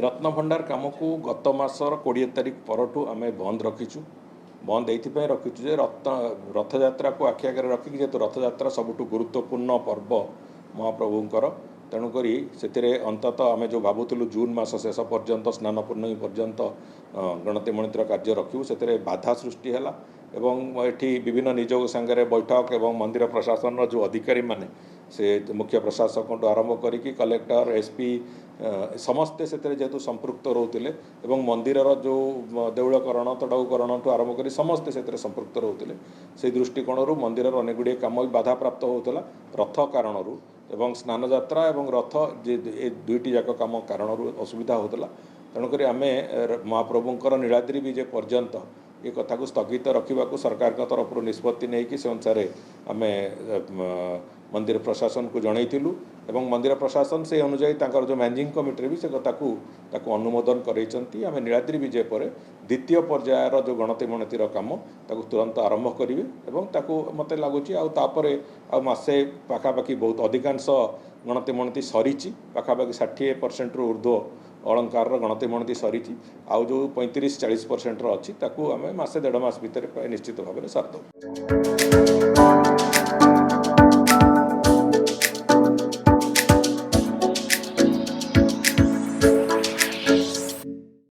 रत्नभंडार कम को गत मासर 20 तारिख परठू आम बंद रखीचु। बंद ये रखीचु जे रथयात्रा को आखि आगे रखिक जेहेतु रथयात्रा सबुठ गुरुत्वपूर्ण पर्व महाप्रभुंकर तेणुक से अंततः आम जो भावुलु जून मास शेष पर्यंत स्नान पूर्णमी पर्यंत गणति मणित्र कार्य रखू से बाधा सृष्टि है एवं ये विभिन्न निजोग सांगे बैठक एवं मंदिर प्रशासन जो अधिकारी माने से मुख्य प्रशासक आरंभ करी कलेक्टर एसपी समस्ते से जेहेतु संपृक्त रोते एवं मंदिर जो देउलकरण तड़ाऊकरण आरंभ कर समस्ते से संपृक्त रोते से दृष्टिकोण मंदिर अनेक गुड़े कम भी बाधा प्राप्त होता रथ कारण एवं स्नान यात्रा एवं रथ ये दुईटी जाक कम कारण असुविधा होता तेणुक आम महाप्रभुंर नीलाद्री विजय पर्यंत ये कथा को स्थगित रखा सरकार का तरफ निष्पत्ति नहीं से अनुसार आम मंदिर प्रशासन को जनईलु एवं मंदिर प्रशासन से अनुजाई जो मैनेजिंग कमिटी भी से कथा को अनुमोदन करते आम नीलाद्री विजय पर द्वितीय पर्यायर जो गणति मणतिर कम ताकू तुरंत आरंभ करेंगे और मत लगुच आसे पाखापाखि बहुत अधिकांश गणति मणति सरी पाखापाखि 60% रु ऊर्ध्व अलंकार गणति मणति सरी आउ जो 35-40% अच्छी आम मसे 1.5 मास भितर निश्चित भाव में सारद।